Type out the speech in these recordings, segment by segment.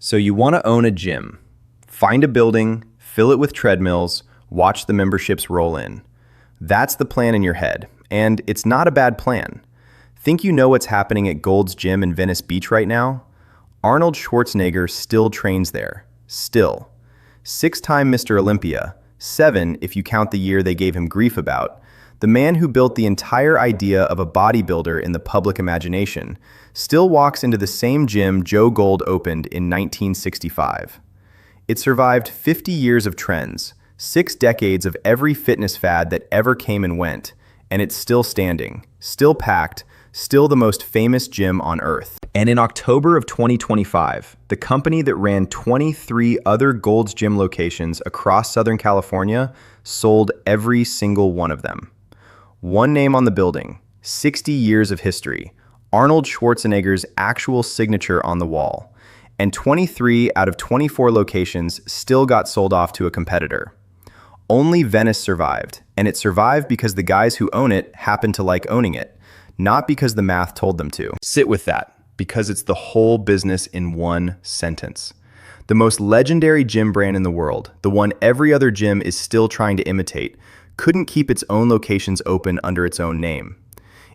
So you want to own a gym. Find a building, fill it with treadmills, watch the memberships roll in. That's the plan in your head, and it's not a bad plan. Think you know what's happening at Gold's Gym in Venice Beach right now? Arnold Schwarzenegger still trains there. Still. 6-time Mr. Olympia, 7 if you count the year they gave him grief about. The man who built the entire idea of a bodybuilder in the public imagination still walks into the same gym Joe Gold opened in 1965. It survived 50 years of trends, 6 decades of every fitness fad that ever came and went, and it's still standing, still packed, still the most famous gym on earth. And in October of 2025, the company that ran 23 other Gold's Gym locations across Southern California sold every single one of them. One name on the building, 60 years of history, Arnold Schwarzenegger's actual signature on the wall, and 23 out of 24 locations still got sold off to a competitor. Only Venice survived, and it survived because the guys who own it happen to like owning it, not because the math told them to. Sit with that, because it's the whole business in one sentence. The most legendary gym brand in the world, the one every other gym is still trying to imitate, couldn't keep its own locations open under its own name.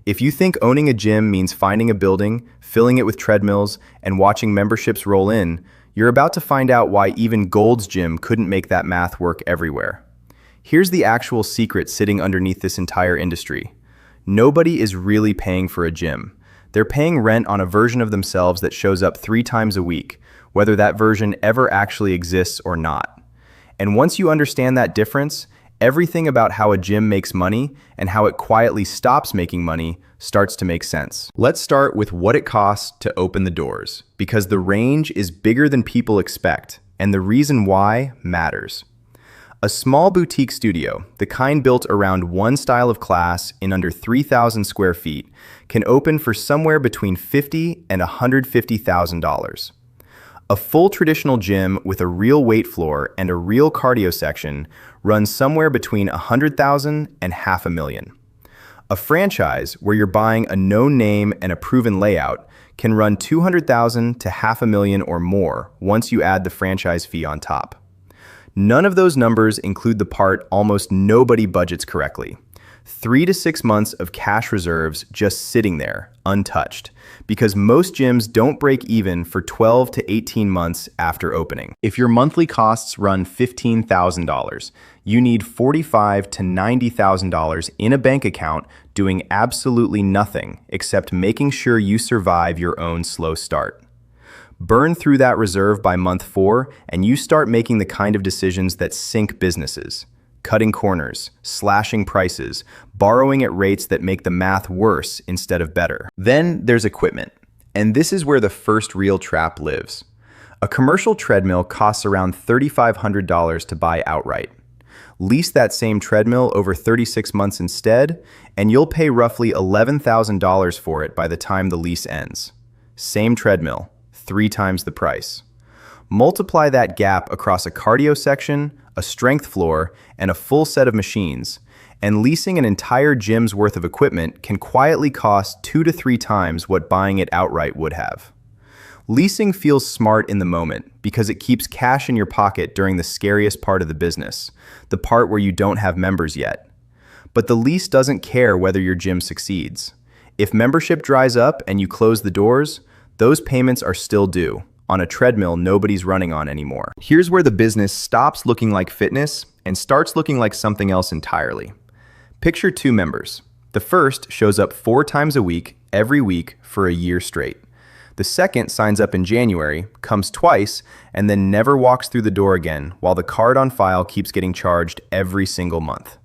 If you think owning a gym means finding a building, filling it with treadmills, and watching memberships roll in, you're about to find out why even Gold's Gym couldn't make that math work everywhere. Here's the actual secret sitting underneath this entire industry. Nobody is really paying for a gym. They're paying rent on a version of themselves that shows up 3 times a week, whether that version ever actually exists or not. And once you understand that difference, everything about how a gym makes money and how it quietly stops making money starts to make sense. Let's start with what it costs to open the doors, because the range is bigger than people expect, and the reason why matters. A small boutique studio, the kind built around one style of class in under 3,000 square feet, can open for somewhere between $50,000 and $150,000. A full traditional gym with a real weight floor and a real cardio section runs somewhere between $100,000 and $500,000. A franchise where you're buying a known name and a proven layout can run $200,000 to $500,000 or more once you add the franchise fee on top. None of those numbers include the part almost nobody budgets correctly. 3 to 6 months of cash reserves just sitting there, untouched, because most gyms don't break even for 12 to 18 months after opening. If your monthly costs run $15,000, you need $45,000 to $90,000 in a bank account doing absolutely nothing except making sure you survive your own slow start. Burn through that reserve by month 4, and you start making the kind of decisions that sink businesses. Cutting corners, slashing prices, borrowing at rates that make the math worse instead of better. Then there's equipment, and this is where the first real trap lives. A commercial treadmill costs around $3,500 to buy outright. Lease that same treadmill over 36 months instead, and you'll pay roughly $11,000 for it by the time the lease ends. Same treadmill, 3 times the price. Multiply that gap across a cardio section, a strength floor, and a full set of machines, and leasing an entire gym's worth of equipment can quietly cost 2 to 3 times what buying it outright would have. Leasing feels smart in the moment because it keeps cash in your pocket during the scariest part of the business, the part where you don't have members yet. But the lease doesn't care whether your gym succeeds. If membership dries up and you close the doors, those payments are still due on a treadmill nobody's running on anymore. Here's where the business stops looking like fitness and starts looking like something else entirely. Picture 2 members. The first shows up 4 times a week, every week, for a year straight. The second signs up in January, comes twice, and then never walks through the door again while the card on file keeps getting charged every single month.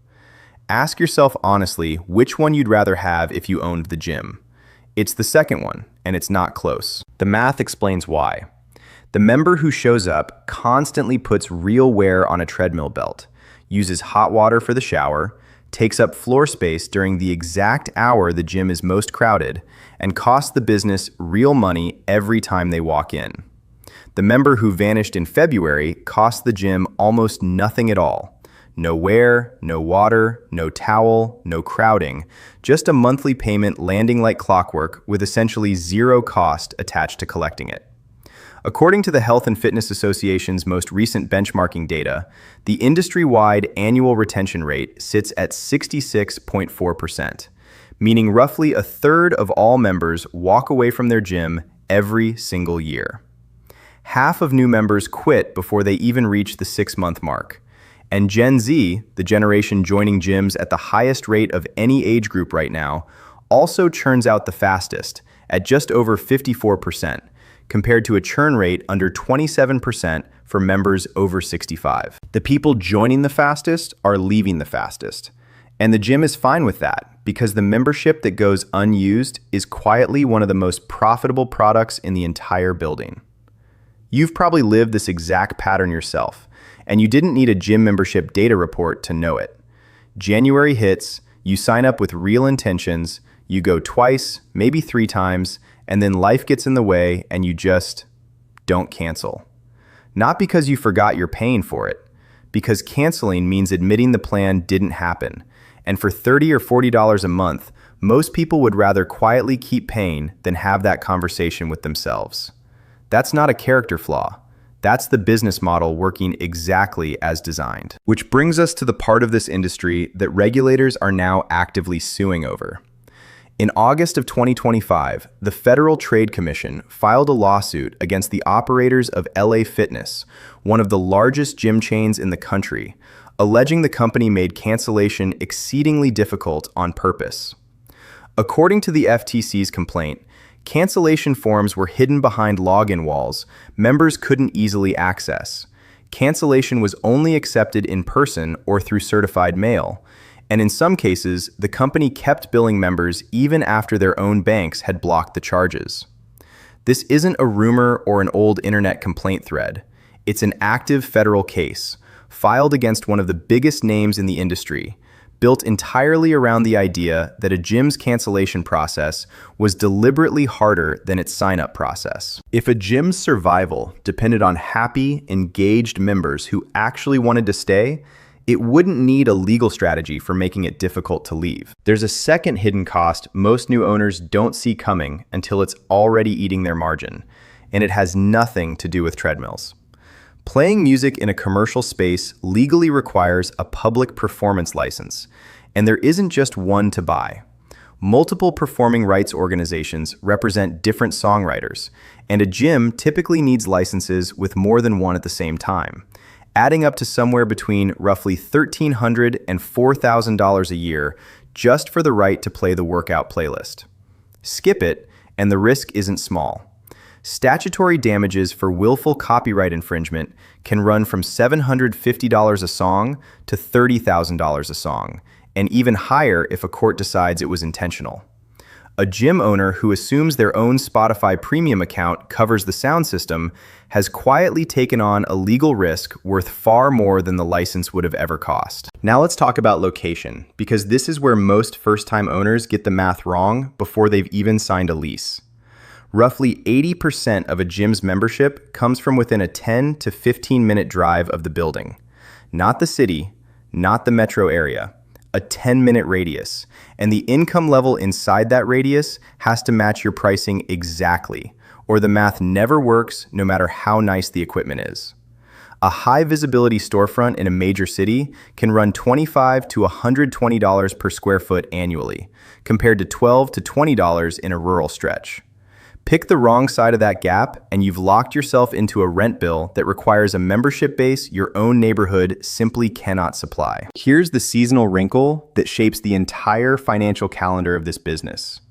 Ask yourself honestly which one you'd rather have if you owned the gym. It's the second one, and it's not close. The math explains why. The member who shows up constantly puts real wear on a treadmill belt, uses hot water for the shower, takes up floor space during the exact hour the gym is most crowded, and costs the business real money every time they walk in. The member who vanished in February cost the gym almost nothing at all. No wear, no water, no towel, no crowding, just a monthly payment landing like clockwork with essentially zero cost attached to collecting it. According to the Health and Fitness Association's most recent benchmarking data, the industry-wide annual retention rate sits at 66.4%, meaning roughly a third of all members walk away from their gym every single year. Half of new members quit before they even reach the 6-month mark. And Gen Z, the generation joining gyms at the highest rate of any age group right now, also churns out the fastest, at just over 54%, compared to a churn rate under 27% for members over 65. The people joining the fastest are leaving the fastest. And the gym is fine with that, because the membership that goes unused is quietly one of the most profitable products in the entire building. You've probably lived this exact pattern yourself, and you didn't need a gym membership data report to know it. January hits, you sign up with real intentions, you go twice, maybe 3 times, and then life gets in the way and you just don't cancel. Not because you forgot you're paying for it, because canceling means admitting the plan didn't happen. And for $30 or $40 a month, most people would rather quietly keep paying than have that conversation with themselves. That's not a character flaw. That's the business model working exactly as designed. Which brings us to the part of this industry that regulators are now actively suing over. In August of 2025, the Federal Trade Commission filed a lawsuit against the operators of LA Fitness, one of the largest gym chains in the country, alleging the company made cancellation exceedingly difficult on purpose. According to the FTC's complaint, cancellation forms were hidden behind login walls members couldn't easily access. Cancellation was only accepted in person or through certified mail, and in some cases, the company kept billing members even after their own banks had blocked the charges. This isn't a rumor or an old internet complaint thread. It's an active federal case, filed against one of the biggest names in the industry, built entirely around the idea that a gym's cancellation process was deliberately harder than its sign-up process. If a gym's survival depended on happy, engaged members who actually wanted to stay, it wouldn't need a legal strategy for making it difficult to leave. There's a second hidden cost most new owners don't see coming until it's already eating their margin, and it has nothing to do with treadmills. Playing music in a commercial space legally requires a public performance license, and there isn't just one to buy. Multiple performing rights organizations represent different songwriters, and a gym typically needs licenses with more than one at the same time, adding up to somewhere between roughly $1,300 and $4,000 a year just for the right to play the workout playlist. Skip it, and the risk isn't small. Statutory damages for willful copyright infringement can run from $750 a song to $30,000 a song, and even higher if a court decides it was intentional. A gym owner who assumes their own Spotify Premium account covers the sound system has quietly taken on a legal risk worth far more than the license would have ever cost. Now let's talk about location, because this is where most first-time owners get the math wrong before they've even signed a lease. Roughly 80% of a gym's membership comes from within a 10 to 15-minute drive of the building. Not the city, not the metro area. A 10-minute radius, and the income level inside that radius has to match your pricing exactly, or the math never works no matter how nice the equipment is. A high-visibility storefront in a major city can run $25 to $120 per square foot annually, compared to $12 to $20 in a rural stretch. Pick the wrong side of that gap, and you've locked yourself into a rent bill that requires a membership base your own neighborhood simply cannot supply. Here's the seasonal wrinkle that shapes the entire financial calendar of this business.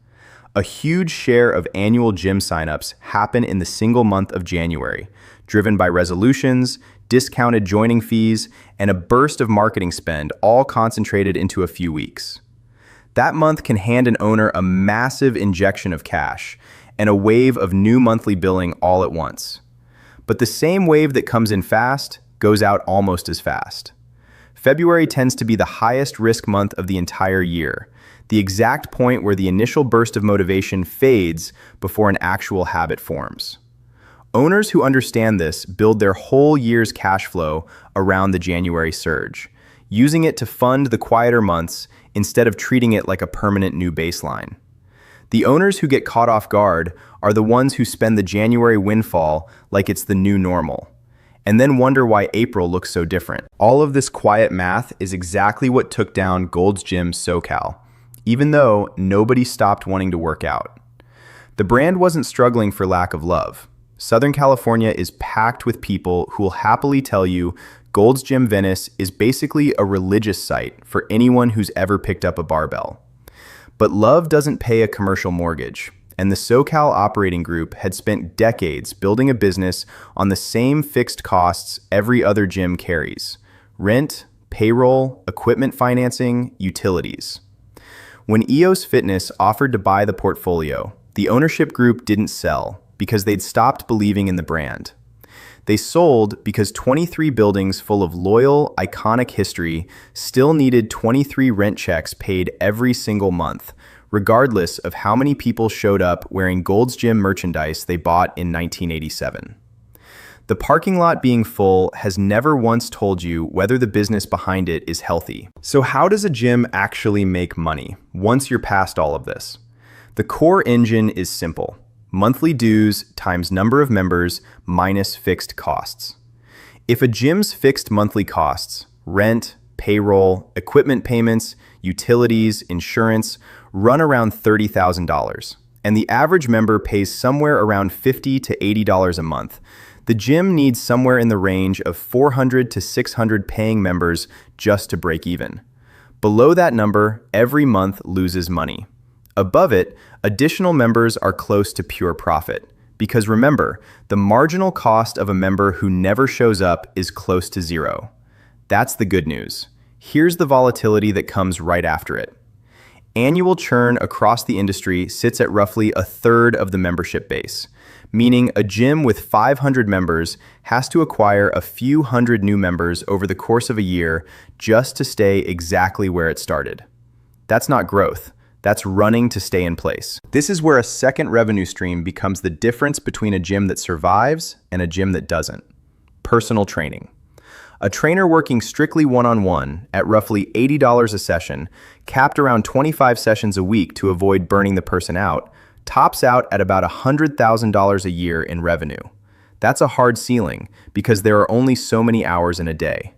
A huge share of annual gym signups happen in the single month of January, driven by resolutions, discounted joining fees, and a burst of marketing spend, all concentrated into a few weeks. That month can hand an owner a massive injection of cash and a wave of new monthly billing all at once. But the same wave that comes in fast goes out almost as fast. February tends to be the highest risk month of the entire year, the exact point where the initial burst of motivation fades before an actual habit forms. Owners who understand this build their whole year's cash flow around the January surge, using it to fund the quieter months instead of treating it like a permanent new baseline. The owners who get caught off guard are the ones who spend the January windfall like it's the new normal, and then wonder why April looks so different. All of this quiet math is exactly what took down Gold's Gym SoCal, even though nobody stopped wanting to work out. The brand wasn't struggling for lack of love. Southern California is packed with people who will happily tell you Gold's Gym Venice is basically a religious site for anyone who's ever picked up a barbell. But love doesn't pay a commercial mortgage, and the SoCal operating group had spent decades building a business on the same fixed costs every other gym carries: rent, payroll, equipment financing, utilities. When EOS Fitness offered to buy the portfolio, the ownership group didn't sell because they'd stopped believing in the brand. They sold because 23 buildings full of loyal, iconic history still needed 23 rent checks paid every single month, regardless of how many people showed up wearing Gold's Gym merchandise they bought in 1987. The parking lot being full has never once told you whether the business behind it is healthy. So how does a gym actually make money once you're past all of this? The core engine is simple: monthly dues times number of members minus fixed costs. If a gym's fixed monthly costs, rent, payroll, equipment payments, utilities, insurance, run around $30,000, and the average member pays somewhere around $50 to $80 a month, the gym needs somewhere in the range of 400 to 600 paying members just to break even. Below that number, every month loses money. Above it, additional members are close to pure profit. Because remember, the marginal cost of a member who never shows up is close to zero. That's the good news. Here's the volatility that comes right after it. Annual churn across the industry sits at roughly a third of the membership base, meaning a gym with 500 members has to acquire a few hundred new members over the course of a year just to stay exactly where it started. That's not growth. That's running to stay in place. This is where a second revenue stream becomes the difference between a gym that survives and a gym that doesn't: personal training. A trainer working strictly one-on-one at roughly $80 a session, capped around 25 sessions a week to avoid burning the person out, tops out at about $100,000 a year in revenue. That's a hard ceiling because there are only so many hours in a day.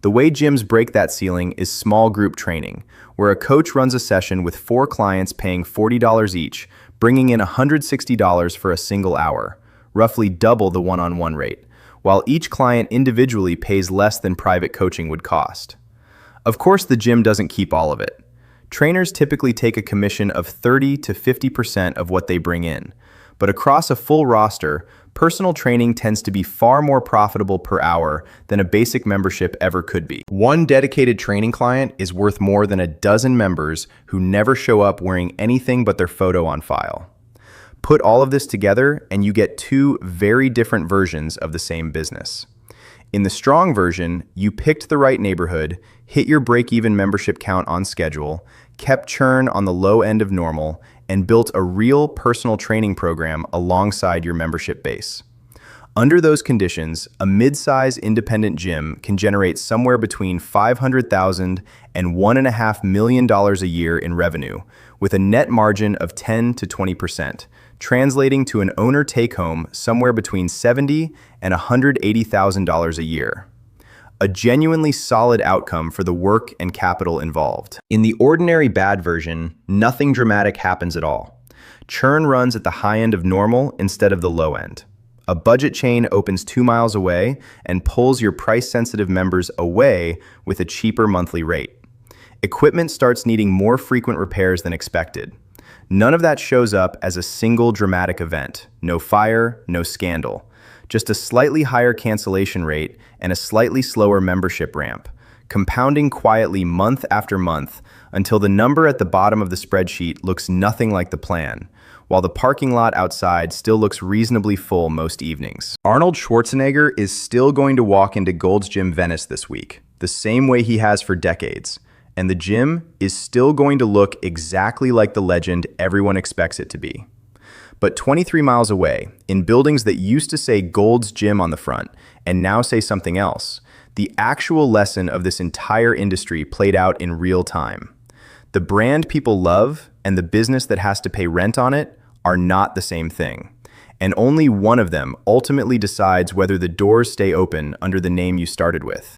The way gyms break that ceiling is small group training, where a coach runs a session with 4 clients paying $40 each, bringing in $160 for a single hour, roughly double the one-on-one rate, while each client individually pays less than private coaching would cost. Of course, the gym doesn't keep all of it. Trainers typically take a commission of 30 to 50% of what they bring in, but across a full roster, personal training tends to be far more profitable per hour than a basic membership ever could be. One dedicated training client is worth more than a dozen members who never show up wearing anything but their photo on file. Put all of this together and you get 2 very different versions of the same business. In the strong version, you picked the right neighborhood, hit your break-even membership count on schedule, kept churn on the low end of normal, and built a real personal training program alongside your membership base. Under those conditions, a mid-size independent gym can generate somewhere between $500,000 and $1.5 million a year in revenue, with a net margin of 10 to 20%, translating to an owner take-home somewhere between $70,000 and $180,000 a year. A genuinely solid outcome for the work and capital involved. In the ordinary bad version, nothing dramatic happens at all. Churn runs at the high end of normal instead of the low end. A budget chain opens 2 miles away and pulls your price-sensitive members away with a cheaper monthly rate. Equipment starts needing more frequent repairs than expected. None of that shows up as a single dramatic event. No fire, no scandal. Just a slightly higher cancellation rate and a slightly slower membership ramp, compounding quietly month after month until the number at the bottom of the spreadsheet looks nothing like the plan, while the parking lot outside still looks reasonably full most evenings. Arnold Schwarzenegger is still going to walk into Gold's Gym Venice this week, the same way he has for decades, and the gym is still going to look exactly like the legend everyone expects it to be. But 23 miles away, in buildings that used to say Gold's Gym on the front and now say something else, the actual lesson of this entire industry played out in real time. The brand people love and the business that has to pay rent on it are not the same thing. And only one of them ultimately decides whether the doors stay open under the name you started with.